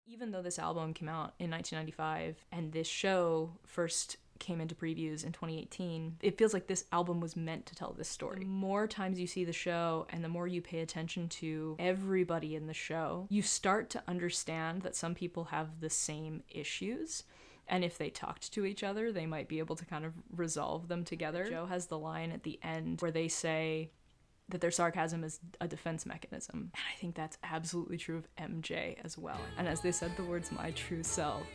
Even though this album came out in 1995 and this show first came into previews in 2018, it feels like this album was meant to tell this story. The more times you see the show and the more you pay attention to everybody in the show, you start to understand that some people have the same issues. And if they talked to each other, they might be able to kind of resolve them together. Joe has the line at the end where they say that their sarcasm is a defense mechanism. And I think that's absolutely true of MJ as well. And as they said the words, my true self,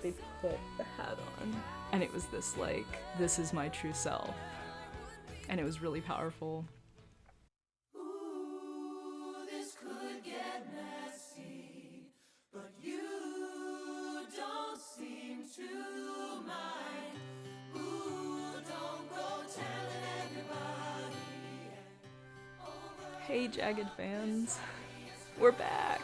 they put the hat on. And it was this like, this is my true self. And it was really powerful. Ooh, this could get messy, but you don't seem to mind. Ooh, don't go telling everybody. Hey, Jagged fans, we're back.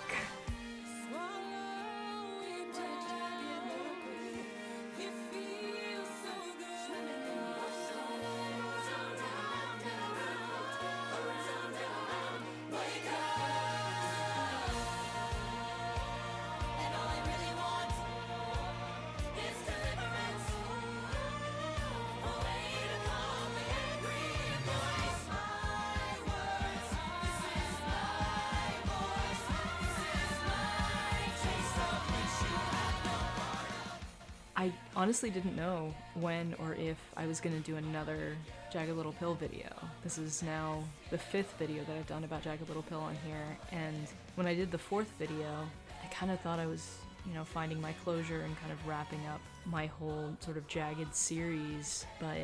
I honestly didn't know when or if I was gonna do another Jagged Little Pill video. This is now the 5th video that I've done about Jagged Little Pill on here, and when I did the 4th video, I kind of thought I was, finding my closure and kind of wrapping up my whole sort of Jagged series, but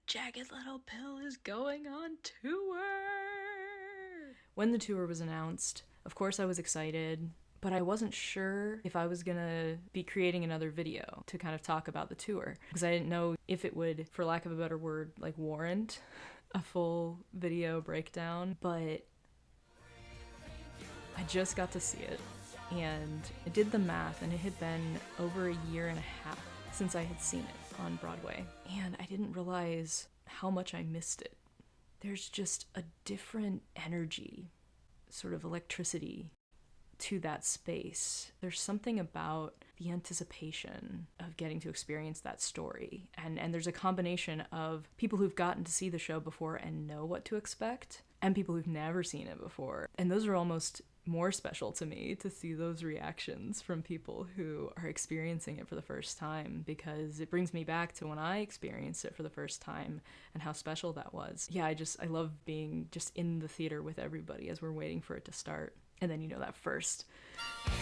Jagged Little Pill is going on tour! When the tour was announced, of course I was excited, but I wasn't sure if I was gonna be creating another video to kind of talk about the tour, because I didn't know if it would, for lack of a better word, like warrant a full video breakdown, but I just got to see it, and I did the math, and it had been over a year and a half since I had seen it on Broadway, and I didn't realize how much I missed it. There's just a different energy, sort of electricity to that space. There's something about the anticipation of getting to experience that story, and there's a combination of people who've gotten to see the show before and know what to expect, and people who've never seen it before, and those are almost more special to me, to see those reactions from people who are experiencing it for the first time, because it brings me back to when I experienced it for the first time and how special that was. Yeah, I love being just in the theater with everybody as we're waiting for it to start. And then, that first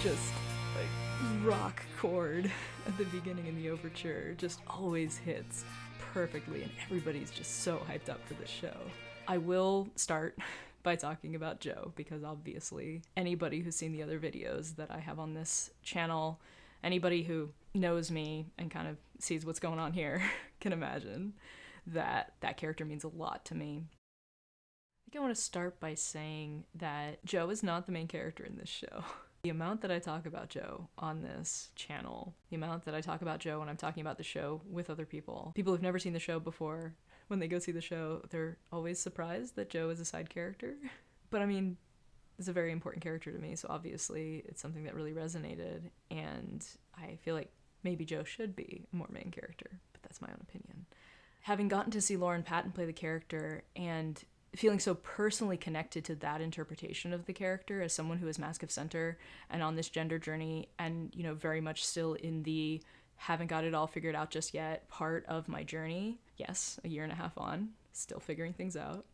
just like rock chord at the beginning in the overture just always hits perfectly, and everybody's just so hyped up for this show. I will start by talking about Joe, because obviously anybody who's seen the other videos that I have on this channel, anybody who knows me and kind of sees what's going on here can imagine that that character means a lot to me. I think I want to start by saying that Joe is not the main character in this show. The amount that I talk about Joe on this channel, the amount that I talk about Joe when I'm talking about the show with other people who've never seen the show before, when they go see the show, they're always surprised that Joe is a side character. But I mean, it's a very important character to me, so obviously it's something that really resonated, and I feel like maybe Joe should be a more main character, but that's my own opinion. Having gotten to see Lauren Patton play the character and feeling so personally connected to that interpretation of the character as someone who is Mask of Center and on this gender journey, and very much still in the haven't got it all figured out just yet part of my journey. Yes, a year and a half on, still figuring things out.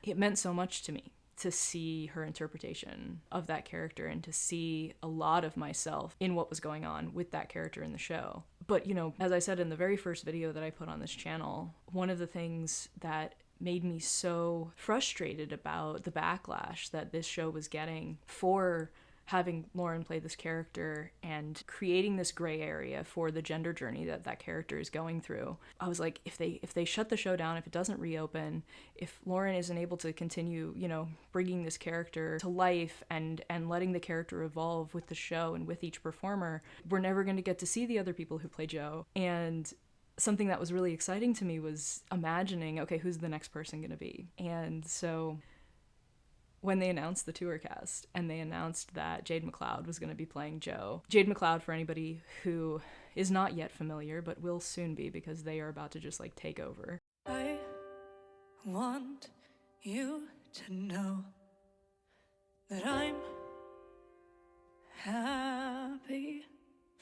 It meant so much to me to see her interpretation of that character and to see a lot of myself in what was going on with that character in the show. But, as I said in the very first video that I put on this channel, one of the things that made me so frustrated about the backlash that this show was getting for having Lauren play this character and creating this gray area for the gender journey that that character is going through. I was like, if they shut the show down, if it doesn't reopen, if Lauren isn't able to continue, bringing this character to life and letting the character evolve with the show and with each performer, we're never going to get to see the other people who play Joe. And something that was really exciting to me was imagining, okay, who's the next person going to be? And so when they announced the tour cast and they announced that Jade McLeod was going to be playing Jo. Jade McLeod, for anybody who is not yet familiar, but will soon be because they are about to just like take over. I want you to know that I'm happy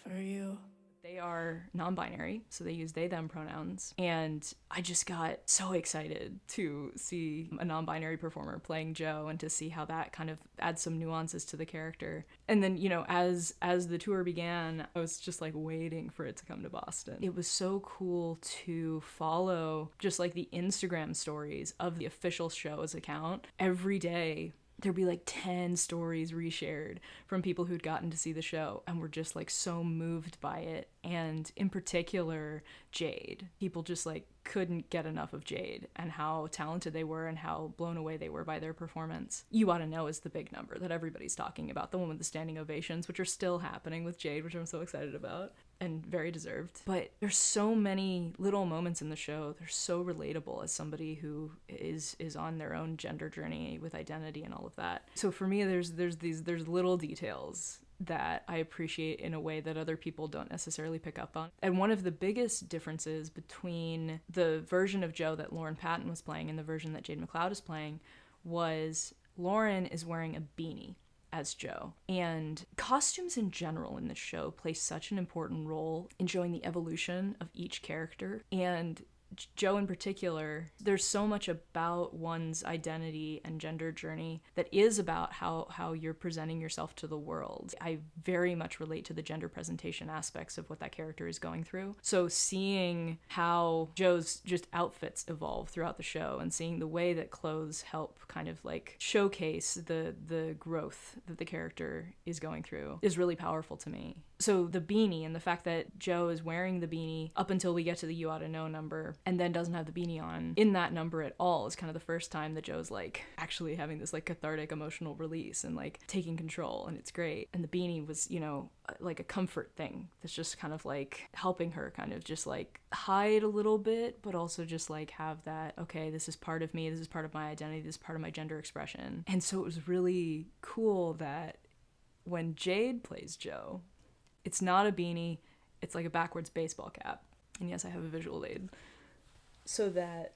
for you. They are non-binary, so they use they, them pronouns. And I just got so excited to see a non-binary performer playing Jo and to see how that kind of adds some nuances to the character. And then, you know, as the tour began, I was just like waiting for it to come to Boston. It was so cool to follow just like the Instagram stories of the official show's account. Every day there'd be like 10 stories reshared from people who'd gotten to see the show and were just like so moved by it. And in particular, Jade. People just like couldn't get enough of Jade and how talented they were and how blown away they were by their performance. You Oughta Know is the big number that everybody's talking about, the one with the standing ovations, which are still happening with Jade, which I'm so excited about and very deserved. But there's so many little moments in the show. They're so relatable as somebody who is on their own gender journey with identity and all of that. So for me, there's little details that I appreciate in a way that other people don't necessarily pick up on. And one of the biggest differences between the version of Jo that Lauren Patton was playing and the version that Jade McLeod is playing was Lauren is wearing a beanie as Jo. And costumes in general in this show play such an important role in showing the evolution of each character. And Jo in particular, there's so much about one's identity and gender journey that is about how you're presenting yourself to the world. I very much relate to the gender presentation aspects of what that character is going through. So seeing how Jo's just outfits evolve throughout the show and seeing the way that clothes help kind of like showcase the growth that the character is going through is really powerful to me. So the beanie and the fact that Jo is wearing the beanie up until we get to the You Oughta Know number and then doesn't have the beanie on in that number at all is kind of the first time that Jo's like actually having this like cathartic emotional release and like taking control, and it's great. And the beanie was, you know, like a comfort thing that's just kind of like helping her kind of just like hide a little bit, but also just like have that, okay, this is part of me, this is part of my identity, this is part of my gender expression. And so it was really cool that when Jade plays Jo, it's not a beanie, it's like a backwards baseball cap. And yes, I have a visual aid. So that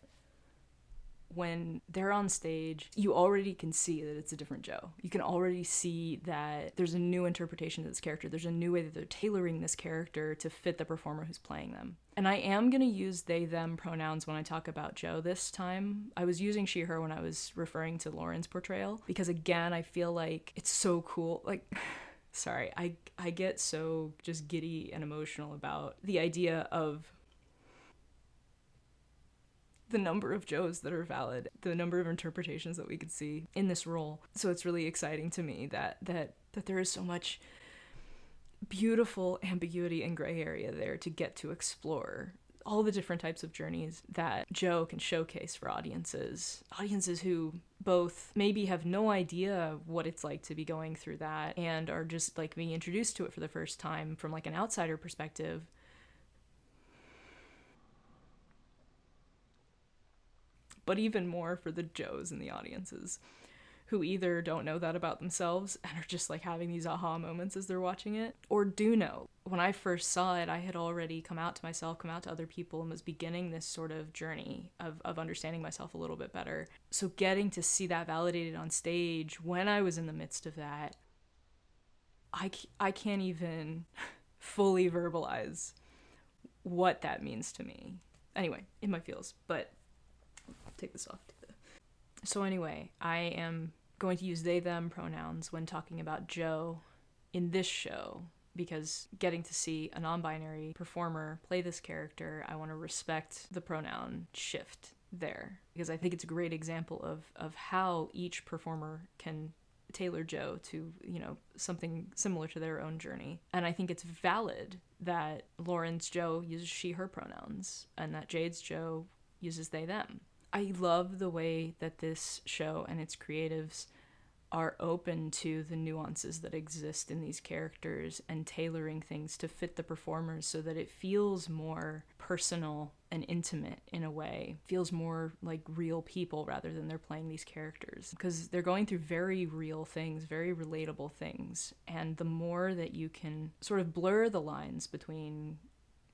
when they're on stage, you already can see that it's a different Jo. You can already see that there's a new interpretation of this character. There's a new way that they're tailoring this character to fit the performer who's playing them. And I am going to use they, them pronouns when I talk about Jo this time. I was using she, her when I was referring to Lauren's portrayal, because again, I feel like it's so cool. Like... Sorry, I get so just giddy and emotional about the idea of the number of Joes that are valid, the number of interpretations that we could see in this role. So it's really exciting to me that there is so much beautiful ambiguity and gray area there to get to explore all the different types of journeys that Jo can showcase for audiences who both maybe have no idea what it's like to be going through that and are just like being introduced to it for the first time from like an outsider perspective. But even more for the Joes in the audiences who either don't know that about themselves and are just like having these aha moments as they're watching it, or do know. When I first saw it, I had already come out to myself, come out to other people, and was beginning this sort of journey of understanding myself a little bit better. So getting to see that validated on stage when I was in the midst of that, I can't even fully verbalize what that means to me. Anyway, in my feels, but I'll take this off. So anyway, I am going to use they, them pronouns when talking about Jo in this show, because getting to see a non-binary performer play this character, I want to respect the pronoun shift there, because I think it's a great example of how each performer can tailor Jo to, you know, something similar to their own journey. And I think it's valid that Lauren's Jo uses she, her pronouns, and that Jade's Jo uses they, them. I love the way that this show and its creatives are open to the nuances that exist in these characters and tailoring things to fit the performers so that it feels more personal and intimate in a way. It feels more like real people rather than they're playing these characters. Because they're going through very real things, very relatable things. And the more that you can sort of blur the lines between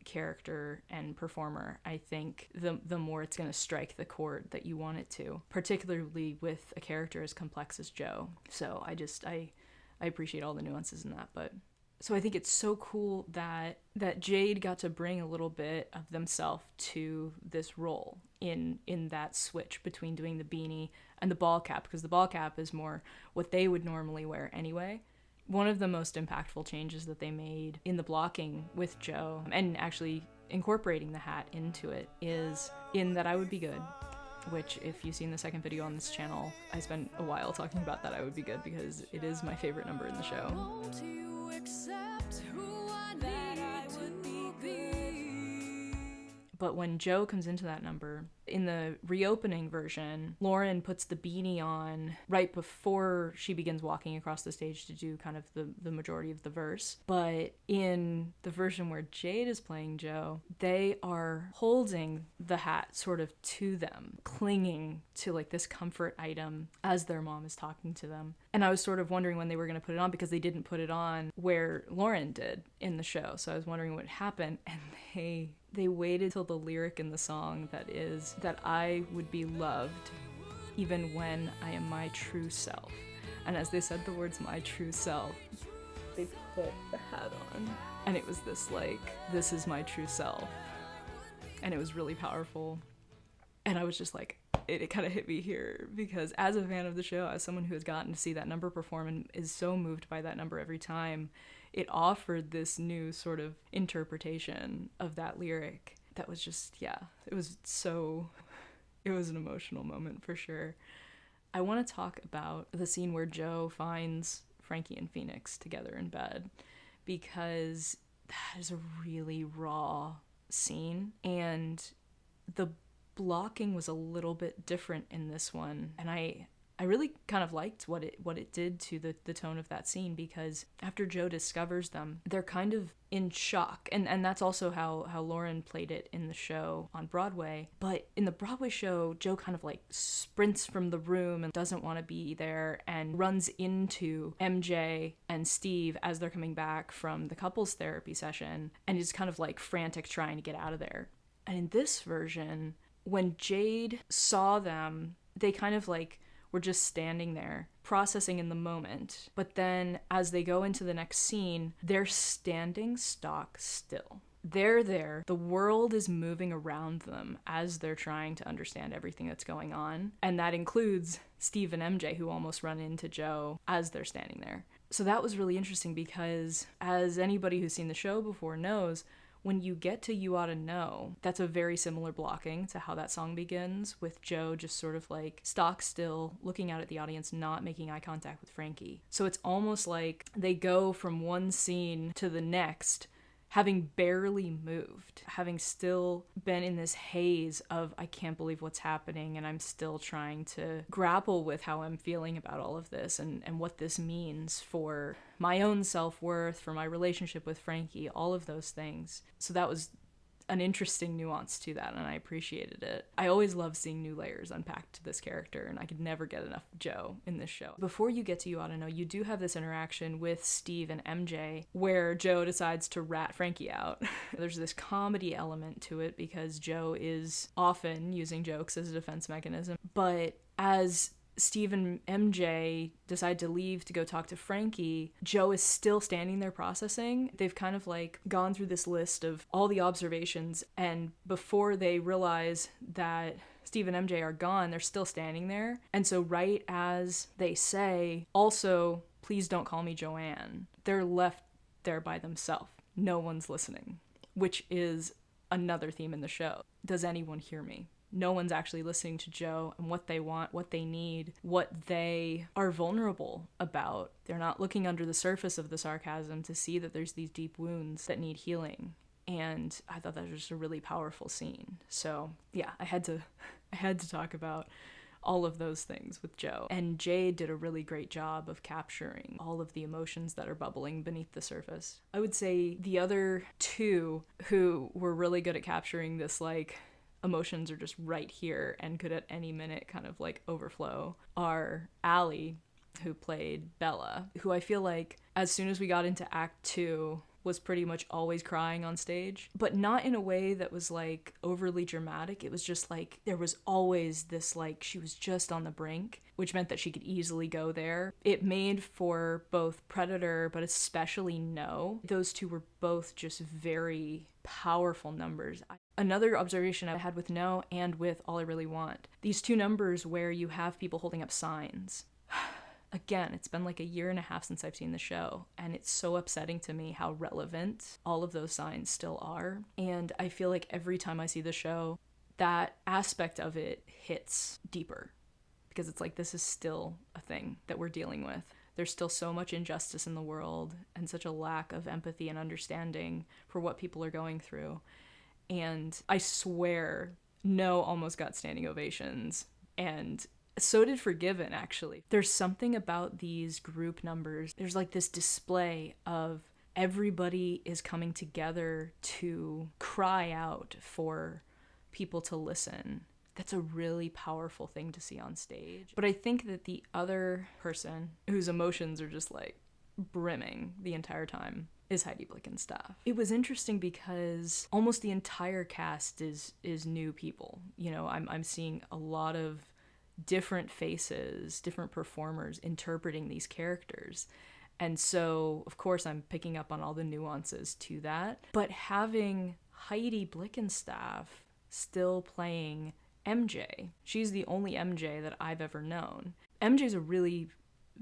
character and performer, I think the more it's going to strike the chord that you want it to, particularly with a character as complex as Joe. So I appreciate all the nuances in that. But so I think it's so cool that Jade got to bring a little bit of themselves to this role in that switch between doing the beanie and the ball cap, because the ball cap is more what they would normally wear anyway. One of the most impactful changes that they made in the blocking with Joe, and actually incorporating the hat into it, is in That I Would Be Good, which if you've seen the second video on this channel, I spent a while talking about That I Would Be Good because it is my favorite number in the show. Won't you accept who I need to be? But when Joe comes into that number, in the reopening version, Lauren puts the beanie on right before she begins walking across the stage to do kind of the majority of the verse. But in the version where Jade is playing Joe, they are holding the hat sort of to them, clinging to like this comfort item as their mom is talking to them. And I was sort of wondering when they were going to put it on, because they didn't put it on where Lauren did in the show. So I was wondering what happened, and they waited till the lyric in the song that is that I would be loved even when I am my true self. And as they said the words my true self, they put the hat on. And it was this like, this is my true self. And it was really powerful. And I was just like, it kind of hit me here, because as a fan of the show, as someone who has gotten to see that number perform and is so moved by that number every time, it offered this new sort of interpretation of that lyric that was just, it was an emotional moment for sure. I want to talk about the scene where Joe finds Frankie and Phoenix together in bed, because that is a really raw scene, and the blocking was a little bit different in this one, and I really kind of liked what it did to the tone of that scene, because after Joe discovers them, they're kind of in shock, and that's also how Lauren played it in the show on Broadway. But in the Broadway show, Joe kind of like sprints from the room and doesn't want to be there, and runs into MJ and Steve as they're coming back from the couples therapy session, and is kind of like frantic trying to get out of there. And in this version, when Jade saw them, they kind of like were just standing there, processing in the moment. But then as they go into the next scene, they're standing stock still. They're there. The world is moving around them as they're trying to understand everything that's going on. And that includes Steve and MJ, who almost run into Joe as they're standing there. So that was really interesting, because as anybody who's seen the show before knows, when you get to You Oughta Know, that's a very similar blocking to how that song begins, with Joe just sort of like stock still, looking out at the audience, not making eye contact with Frankie. So it's almost like they go from one scene to the next, having barely moved, having still been in this haze of, I can't believe what's happening, and I'm still trying to grapple with how I'm feeling about all of this and what this means for my own self-worth, for my relationship with Frankie, all of those things. So that was an interesting nuance to that, and I appreciated it. I always love seeing new layers unpacked to this character, and I could never get enough of Joe in this show. Before you get to You Oughta Know, you do have this interaction with Steve and MJ where Joe decides to rat Frankie out. There's this comedy element to it because Joe is often using jokes as a defense mechanism, but as Steve and MJ decide to leave to go talk to Frankie, Joe is still standing there processing. They've kind of like gone through this list of all the observations, and before they realize that Steve and MJ are gone, they're still standing there. And so right as they say, also, please don't call me Joanne, they're left there by themselves. No one's listening, which is another theme in the show. Does anyone hear me? No one's actually listening to Joe and what they want, what they need, what they are vulnerable about. They're not looking under the surface of the sarcasm to see that there's these deep wounds that need healing. And I thought that was just a really powerful scene. So yeah, I had to talk about all of those things with Joe. And Jay did a really great job of capturing all of the emotions that are bubbling beneath the surface. I would say the other two who were really good at capturing this, like, emotions are just right here and could at any minute kind of like overflow, are Allie, who played Bella, who I feel like as soon as we got into Act 2 was pretty much always crying on stage, but not in a way that was like overly dramatic. It was just like there was always this, like, she was just on the brink, which meant that she could easily go there. It made for both Predator, but especially No. Those two were both just very powerful numbers. Another observation I had with No and with All I Really Want, these two numbers where you have people holding up signs. Again, it's been like a year and a half since I've seen the show, and it's so upsetting to me how relevant all of those signs still are. And I feel like every time I see the show, that aspect of it hits deeper, because it's like, this is still a thing that we're dealing with. There's still so much injustice in the world and such a lack of empathy and understanding for what people are going through. And I swear, No almost got standing ovations, and so did Forgiven, actually. There's something about these group numbers. There's like this display of everybody is coming together to cry out for people to listen. That's a really powerful thing to see on stage. But I think that the other person whose emotions are just like brimming the entire time is Heidi Blickenstaff. It was interesting because almost the entire cast is new people. You know, I'm seeing a lot of different faces, different performers interpreting these characters. And so, of course, I'm picking up on all the nuances to that. But having Heidi Blickenstaff still playing MJ, she's the only MJ that I've ever known. MJ's a really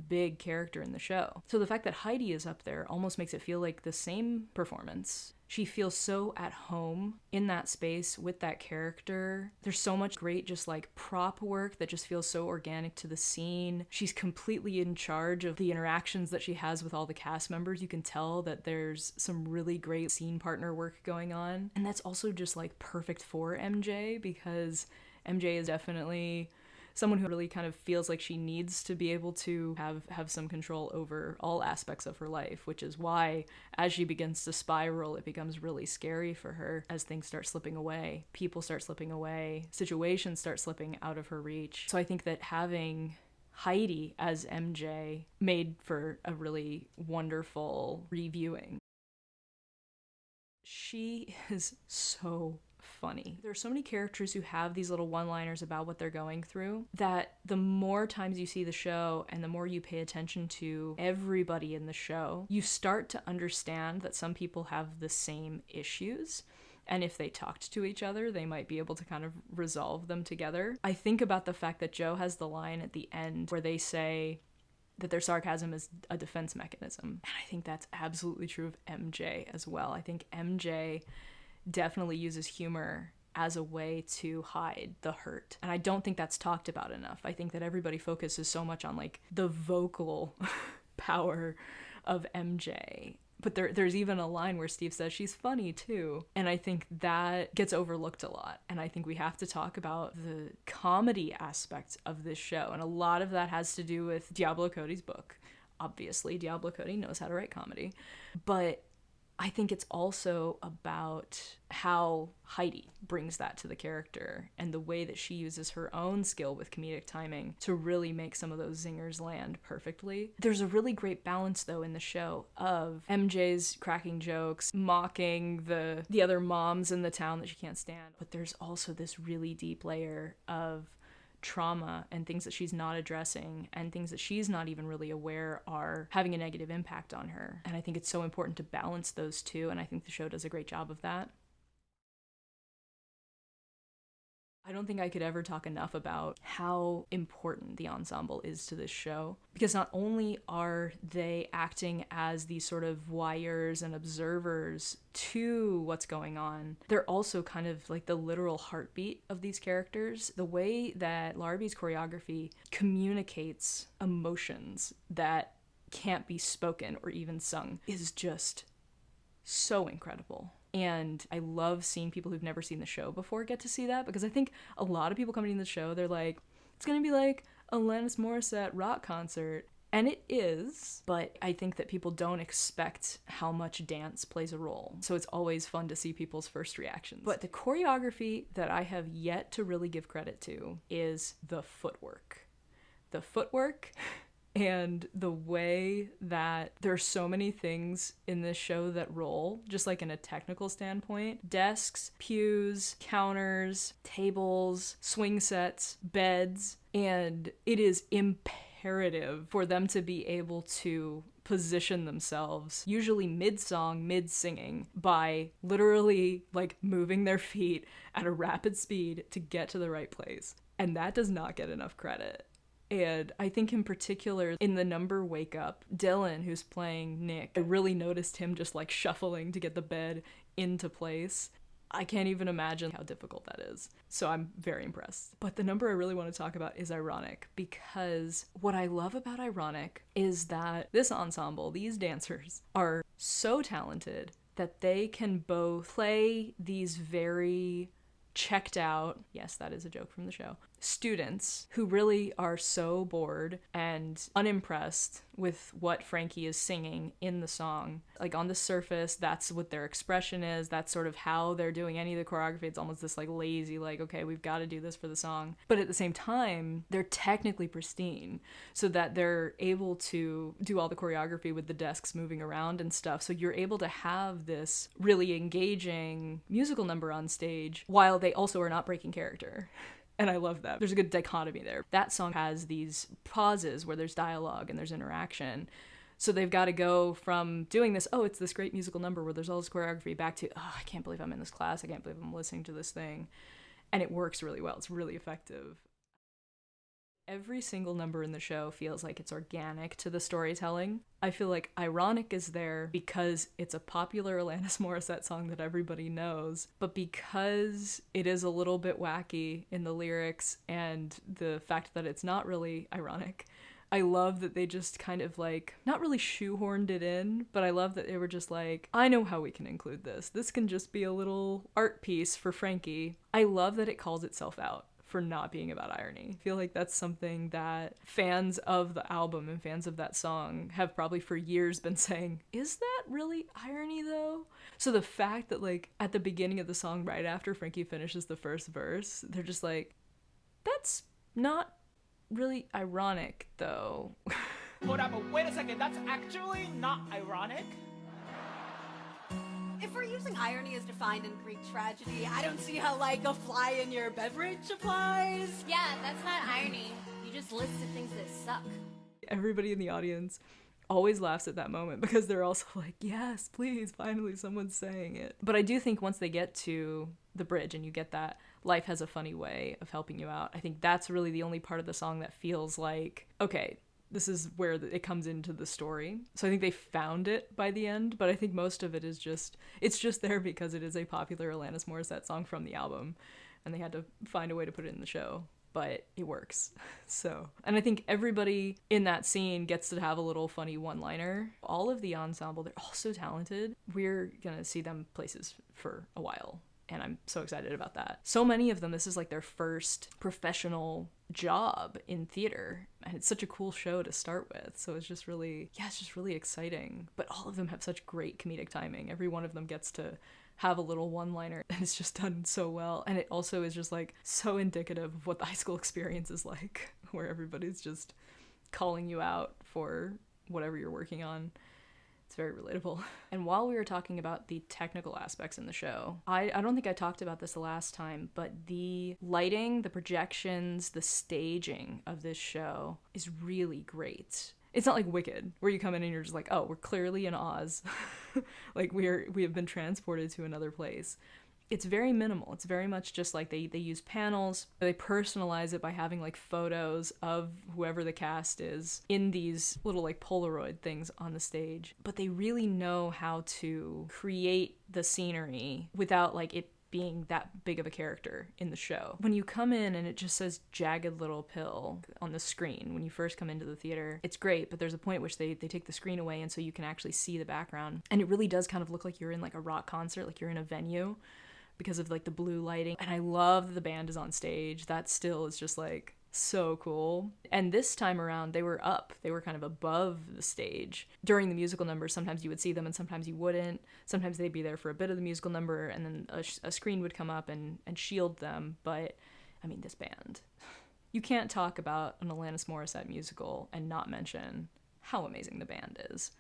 big character in the show. So the fact that Heidi is up there almost makes it feel like the same performance. She feels so at home in that space with that character. There's so much great just like prop work that just feels so organic to the scene. She's completely in charge of the interactions that she has with all the cast members. You can tell that there's some really great scene partner work going on. And that's also just like perfect for MJ, because MJ is definitely someone who really kind of feels like she needs to be able to have some control over all aspects of her life, which is why as she begins to spiral, it becomes really scary for her as things start slipping away. People start slipping away. Situations start slipping out of her reach. So I think that having Heidi as MJ made for a really wonderful reviewing. She is so funny. There are so many characters who have these little one-liners about what they're going through that the more times you see the show and the more you pay attention to everybody in the show, you start to understand that some people have the same issues. And if they talked to each other, they might be able to kind of resolve them together. I think about the fact that Joe has the line at the end where they say that their sarcasm is a defense mechanism. And I think that's absolutely true of MJ as well. I think MJ definitely uses humor as a way to hide the hurt. And I don't think that's talked about enough. I think that everybody focuses so much on like the vocal power of MJ. But there's even a line where Steve says she's funny too. And I think that gets overlooked a lot. And I think we have to talk about the comedy aspect of this show. And a lot of that has to do with Diablo Cody's book. Obviously, Diablo Cody knows how to write comedy. But I think it's also about how Heidi brings that to the character and the way that she uses her own skill with comedic timing to really make some of those zingers land perfectly. There's a really great balance, though, in the show of MJ's cracking jokes, mocking the other moms in the town that she can't stand. But there's also this really deep layer of trauma and things that she's not addressing and things that she's not even really aware are having a negative impact on her. And I think it's so important to balance those two, and I think the show does a great job of that. I don't think I could ever talk enough about how important the ensemble is to this show, because not only are they acting as these sort of voyeurs and observers to what's going on, they're also kind of like the literal heartbeat of these characters. The way that Larbi's choreography communicates emotions that can't be spoken or even sung is just so incredible. And I love seeing people who've never seen the show before get to see that, because I think a lot of people coming into the show, they're like, it's gonna be like Alanis Morissette rock concert. And it is, but I think that people don't expect how much dance plays a role. So it's always fun to see people's first reactions. But the choreography that I have yet to really give credit to is the footwork. The footwork and the way that there's so many things in this show that roll, just like in a technical standpoint. Desks, pews, counters, tables, swing sets, beds, and it is imperative for them to be able to position themselves, usually mid-song, mid-singing, by literally like moving their feet at a rapid speed to get to the right place. And that does not get enough credit. And I think in particular, in the number Wake Up, Dylan, who's playing Nick, I really noticed him just like shuffling to get the bed into place. I can't even imagine how difficult that is. So I'm very impressed. But the number I really want to talk about is Ironic, because what I love about Ironic is that this ensemble, these dancers, are so talented that they can both play these very checked out, yes, that is a joke from the show, students who really are so bored and unimpressed with what Frankie is singing in the song. Like on the surface, that's what their expression is. That's sort of how they're doing any of the choreography. It's almost this like lazy, like, okay, we've got to do this for the song. But at the same time, they're technically pristine so that they're able to do all the choreography with the desks moving around and stuff. So you're able to have this really engaging musical number on stage while they also are not breaking character. And I love that. There's a good dichotomy there. That song has these pauses where there's dialogue and there's interaction. So they've got to go from doing this, oh, it's this great musical number where there's all this choreography, back to, oh, I can't believe I'm in this class. I can't believe I'm listening to this thing. And it works really well. It's really effective. Every single number in the show feels like it's organic to the storytelling. I feel like Ironic is there because it's a popular Alanis Morissette song that everybody knows, but because it is a little bit wacky in the lyrics and the fact that it's not really ironic, I love that they just kind of like, not really shoehorned it in, but I love that they were just like, I know how we can include this. This can just be a little art piece for Frankie. I love that it calls itself out for not being about irony. I feel like that's something that fans of the album and fans of that song have probably for years been saying, is that really irony though? So the fact that like at the beginning of the song, right after Frankie finishes the first verse, they're just like, that's not really ironic though. Hold on, but wait a second, that's actually not ironic? If we're using irony as defined in Greek tragedy, I don't see how, like, a fly in your beverage applies. Yeah, that's not irony. You just listed things that suck. Everybody in the audience always laughs at that moment because they're also like, yes, please, finally someone's saying it. But I do think once they get to the bridge and you get that life has a funny way of helping you out, I think that's really the only part of the song that feels like, okay, this is where it comes into the story. So I think they found it by the end, but I think most of it is just, it's just there because it is a popular Alanis Morissette song from the album, and they had to find a way to put it in the show, but it works. So, and I think everybody in that scene gets to have a little funny one-liner. All of the ensemble, they're all so talented. We're gonna see them places for a while, and I'm so excited about that. So many of them, this is like their first professional job in theater, and it's such a cool show to start with. So it's just really, it's just really exciting. But all of them have such great comedic timing. Every one of them gets to have a little one-liner, and it's just done so well. And it also is just like so indicative of what the high school experience is like, where everybody's just calling you out for whatever you're working on. It's very relatable. And while we were talking about the technical aspects in the show, I don't think I talked about this the last time, but the lighting, the projections, the staging of this show is really great. It's not like Wicked, where you come in and you're just like, oh, we're clearly in Oz. Like we have been transported to another place. It's very minimal. It's very much just like they use panels. They personalize it by having like photos of whoever the cast is in these little like Polaroid things on the stage. But they really know how to create the scenery without like it being that big of a character in the show. When you come in and it just says Jagged Little Pill on the screen when you first come into the theater, it's great, but there's a point at which they take the screen away and so you can actually see the background. And it really does kind of look like you're in like a rock concert, like you're in a venue, because of like the blue lighting. And I love that the band is on stage. That still is just like, So cool. And this time around, they were up. They were kind of above the stage. During the musical numbers, sometimes you would see them and sometimes you wouldn't. Sometimes they'd be there for a bit of the musical number and then a screen would come up and shield them. But, I mean, this band. You can't talk about an Alanis Morissette musical and not mention how amazing the band is.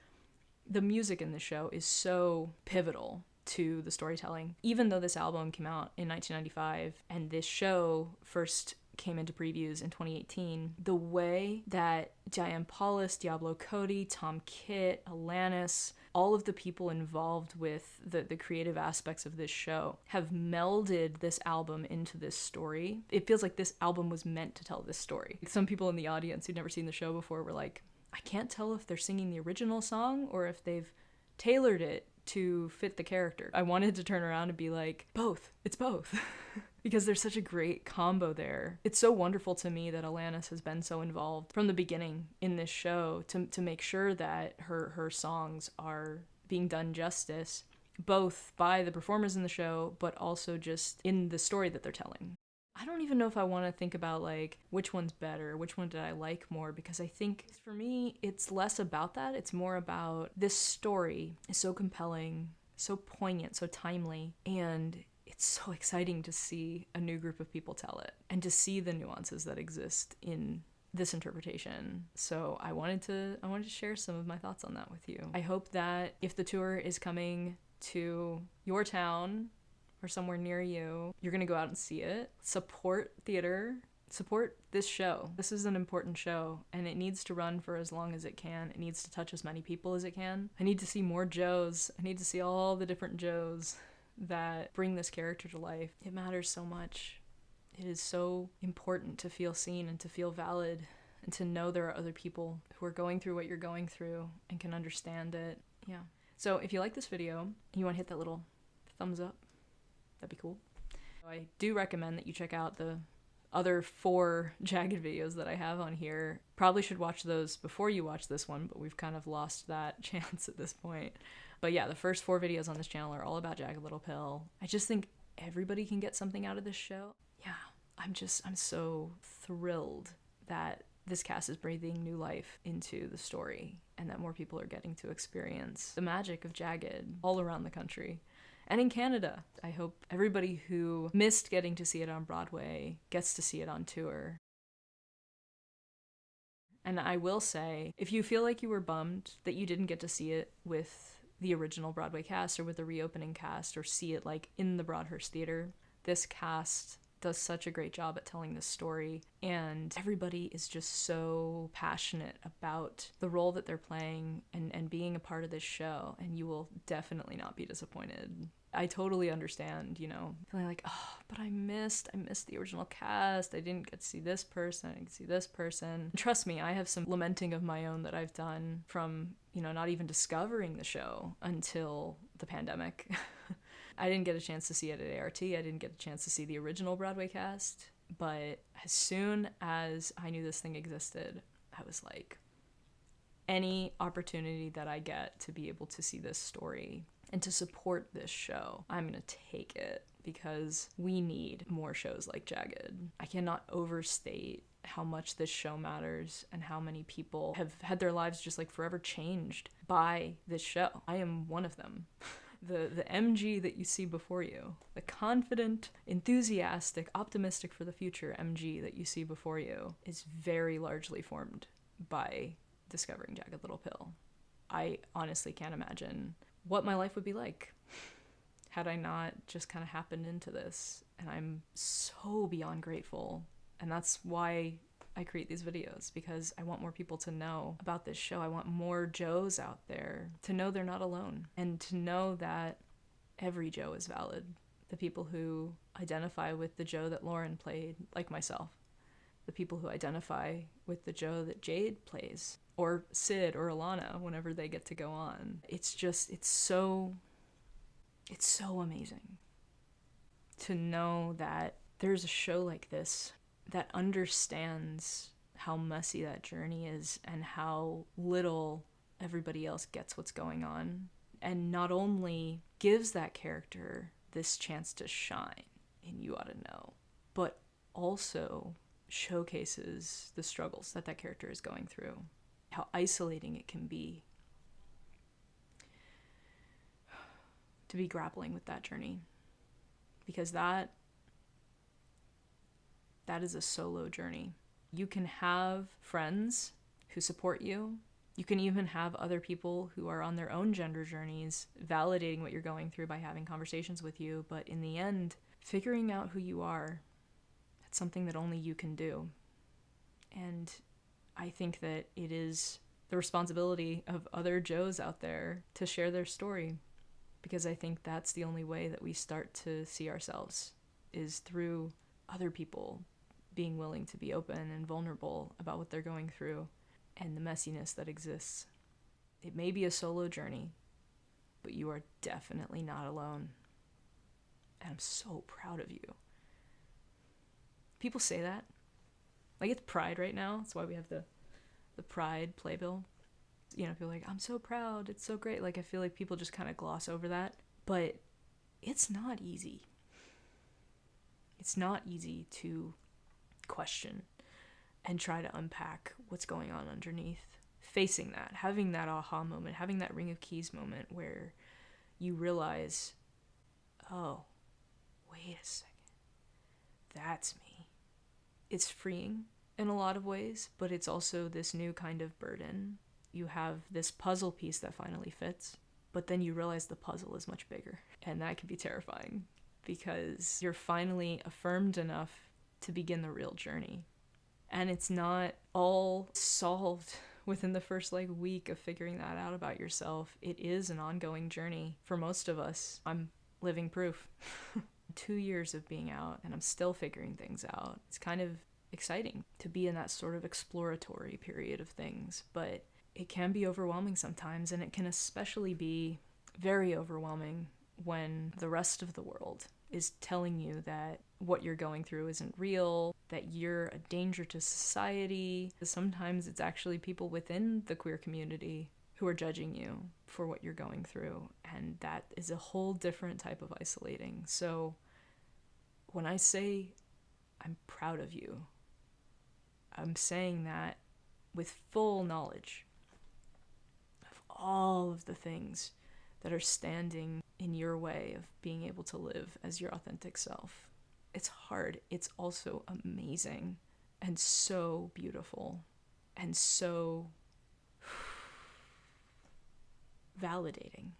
The music in this show is so pivotal to the storytelling. Even though this album came out in 1995 and this show first came into previews in 2018, the way that Diane Paulus, Diablo Cody, Tom Kitt, Alanis, all of the people involved with the creative aspects of this show have melded this album into this story. It feels like this album was meant to tell this story. Some people in the audience who'd never seen the show before were like, I can't tell if they're singing the original song or if they've tailored it to fit the character. I wanted to turn around and be like, both. It's both. Because there's such a great combo there. It's so wonderful to me that Alanis has been so involved from the beginning in this show to make sure that her songs are being done justice, both by the performers in the show, but also just in the story that they're telling. I don't even know if I want to think about like which one's better, which one did I like more, because I think for me it's less about that. It's more about this story is so compelling, so poignant, so timely, and it's so exciting to see a new group of people tell it and to see the nuances that exist in this interpretation. So I wanted to share some of my thoughts on that with you. I hope that if the tour is coming to your town or somewhere near you, you're gonna go out and see it. Support theater. Support this show. This is an important show, and it needs to run for as long as it can. It needs to touch as many people as it can. I need to see more Joes. I need to see all the different Joes that bring this character to life. It matters so much. It is so important to feel seen and to feel valid and to know there are other people who are going through what you're going through and can understand it. Yeah. So if you like this video and you want to hit that little thumbs up, that'd be cool. I do recommend that you check out the other 4 Jagged videos that I have on here. Probably should watch those before you watch this one, but we've kind of lost that chance at this point. But yeah, the first 4 videos on this channel are all about Jagged Little Pill. I just think everybody can get something out of this show. Yeah, I'm so thrilled that this cast is breathing new life into the story and that more people are getting to experience the magic of Jagged all around the country. And in Canada. I hope everybody who missed getting to see it on Broadway gets to see it on tour. And I will say, if you feel like you were bummed that you didn't get to see it with the original Broadway cast or with the reopening cast or see it like in the Broadhurst Theater, this cast does such a great job at telling this story, and everybody is just so passionate about the role that they're playing and being a part of this show, and you will definitely not be disappointed. I totally understand, you know, feeling like, oh, but I missed the original cast. I didn't get to see this person. I didn't get to see this person. Trust me, I have some lamenting of my own that I've done from, you know, not even discovering the show until the pandemic. I didn't get a chance to see it at ART. I didn't get a chance to see the original Broadway cast. But as soon as I knew this thing existed, I was like, any opportunity that I get to be able to see this story and to support this show, I'm gonna take it, because we need more shows like Jagged. I cannot overstate how much this show matters and how many people have had their lives just like forever changed by this show. I am one of them. The MG that you see before you, the confident, enthusiastic, optimistic for the future MG that you see before you, is very largely formed by discovering Jagged Little Pill. I honestly can't imagine what my life would be like had I not just kind of happened into this. And I'm so beyond grateful. And that's why I create these videos, because I want more people to know about this show. I want more Joes out there to know they're not alone, and to know that every Joe is valid. The people who identify with the Joe that Lauren played, like myself. The people who identify with the Joe that Jade plays, or Sid or Alana whenever they get to go on. It's so amazing to know that there's a show like this that understands how messy that journey is and how little everybody else gets what's going on, and not only gives that character this chance to shine in You Oughta Know, but also showcases the struggles that that character is going through, how isolating it can be to be grappling with that journey, because that is a solo journey. You can have friends who support you. You can even have other people who are on their own gender journeys validating what you're going through by having conversations with you. But in the end, figuring out who you are, that's something that only you can do. And I think that it is the responsibility of other Joes out there to share their story, because I think that's the only way that we start to see ourselves, is through other people being willing to be open and vulnerable about what they're going through and the messiness that exists. It may be a solo journey, but you are definitely not alone. And I'm so proud of you. People say that. Like, it's Pride right now. That's why we have the Pride playbill. You know, people are like, I'm so proud. It's so great. Like, I feel like people just kind of gloss over that. But it's not easy. It's not easy to question and try to unpack what's going on underneath. Facing that, having that aha moment, having that ring of keys moment where you realize, oh, wait a second, that's me. It's freeing in a lot of ways, but it's also this new kind of burden. You have this puzzle piece that finally fits, but then you realize the puzzle is much bigger. And that can be terrifying, because you're finally affirmed enough to begin the real journey. And it's not all solved within the first week of figuring that out about yourself. It is an ongoing journey for most of us. I'm living proof. 2 years of being out, and I'm still figuring things out. It's kind of exciting to be in that sort of exploratory period of things, but it can be overwhelming sometimes, and it can especially be very overwhelming when the rest of the world is telling you that what you're going through isn't real, that you're a danger to society. Sometimes it's actually people within the queer community who are judging you for what you're going through, and that is a whole different type of isolating. So when I say I'm proud of you, I'm saying that with full knowledge of all of the things that are standing in your way of being able to live as your authentic self. It's hard. It's also amazing and so beautiful and so validating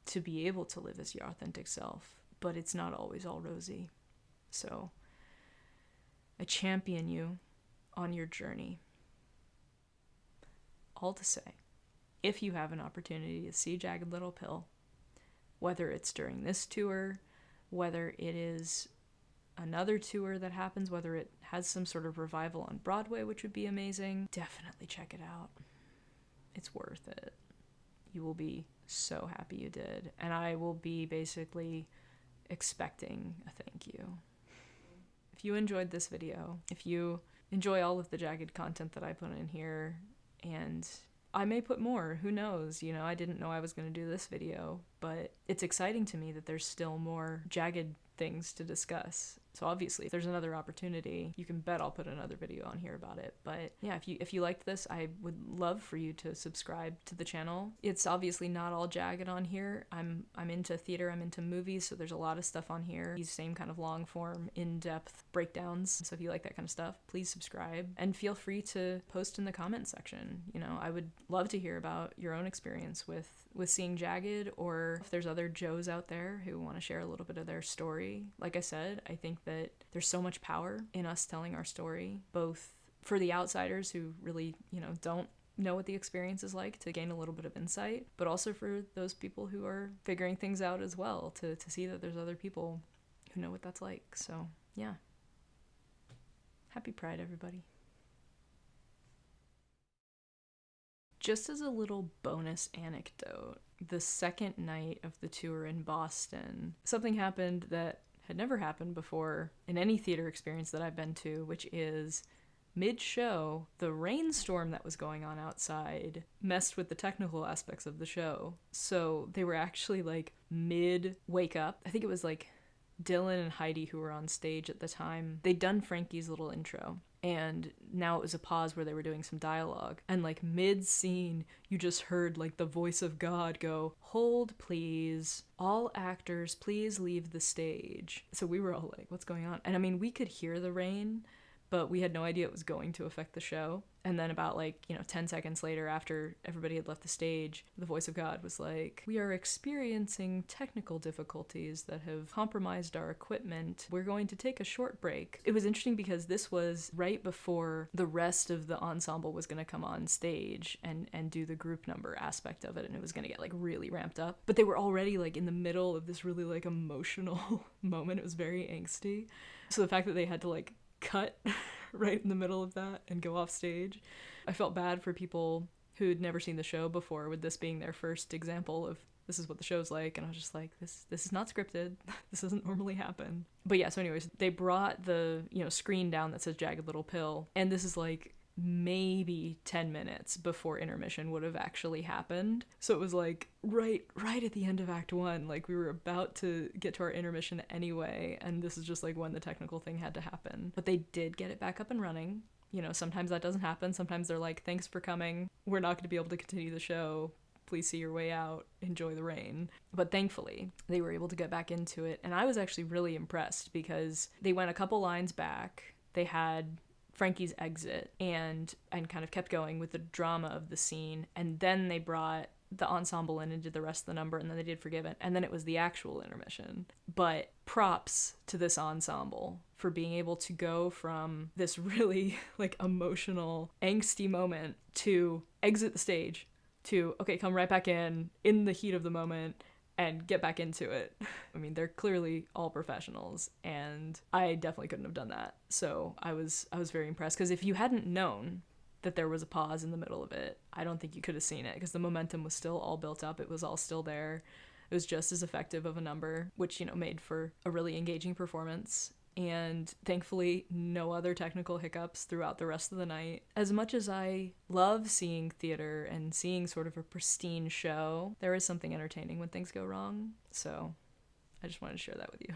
to be able to live as your authentic self, but it's not always all rosy. So I champion you on your journey. All to say, if you have an opportunity to see Jagged Little Pill, whether it's during this tour, whether it is another tour that happens, whether it has some sort of revival on Broadway, which would be amazing, definitely check it out. It's worth it. You will be so happy you did. And I will be basically expecting a thank you. If you enjoyed this video, if you enjoy all of the Jagged content that I put in here, and I may put more, who knows? You know, I didn't know I was going to do this video, but it's exciting to me that there's still more Jagged things to discuss. So obviously, if there's another opportunity, you can bet I'll put another video on here about it. But yeah, if you liked this, I would love for you to subscribe to the channel. It's obviously not all Jagged on here. I'm into theater, I'm into movies, so there's a lot of stuff on here. These same kind of long form, in-depth breakdowns. So if you like that kind of stuff, please subscribe and feel free to post in the comment section. You know, I would love to hear about your own experience with seeing Jagged, or if there's other Joes out there who want to share a little bit of their story. Like I said, I think that there's so much power in us telling our story, both for the outsiders who really, you know, don't know what the experience is like, to gain a little bit of insight, but also for those people who are figuring things out as well, to see that there's other people who know what that's like. So yeah, happy Pride, everybody. Just as a little bonus anecdote, the second night of the tour in Boston, something happened that had never happened before in any theater experience that I've been to, which is mid-show, the rainstorm that was going on outside messed with the technical aspects of the show. So they were actually mid-wake up. I think it was Dylan and Heidi, who were on stage at the time, they'd done Frankie's little intro. And now it was a pause where they were doing some dialogue. And like mid-scene, you just heard like the voice of God go, "Hold, please. All actors, please leave the stage." So we were all like, what's going on? And I mean, we could hear the rain, but we had no idea it was going to affect the show. And then about 10 seconds later, after everybody had left the stage, the voice of God was like, "We are experiencing technical difficulties that have compromised our equipment. We're going to take a short break." It was interesting because this was right before the rest of the ensemble was going to come on stage and do the group number aspect of it, and it was going to get like really ramped up. But they were already like in the middle of this really like emotional moment. It was very angsty. So the fact that they had to like cut right in the middle of that and go off stage, I felt bad for people who had never seen the show before, with this being their first example of this is what the show's like. And I was just like, this is not scripted. This doesn't normally happen. But yeah, so anyways, they brought the screen down that says Jagged Little Pill, and this is like maybe 10 minutes before intermission would have actually happened. So it was like right at the end of Act 1, like we were about to get to our intermission anyway, and this is just like when the technical thing had to happen. But they did get it back up and running. Sometimes that doesn't happen. Sometimes they're like, "Thanks for coming. We're not going to be able to continue the show. Please see your way out. Enjoy the rain." But thankfully, they were able to get back into it. And I was actually really impressed because they went a couple lines back. They had Frankie's exit and kind of kept going with the drama of the scene. And then they brought the ensemble in and did the rest of the number, and then they did Forgiven. And then it was the actual intermission. But props to this ensemble for being able to go from this really like emotional, angsty moment to exit the stage to, okay, come right back in the heat of the moment and get back into it. I mean, they're clearly all professionals, and I definitely couldn't have done that. So I was very impressed, because if you hadn't known that there was a pause in the middle of it, I don't think you could have seen it, because the momentum was still all built up. It was all still there. It was just as effective of a number, which, made for a really engaging performance. And thankfully, no other technical hiccups throughout the rest of the night. As much as I love seeing theater and seeing sort of a pristine show, there is something entertaining when things go wrong. So I just wanted to share that with you.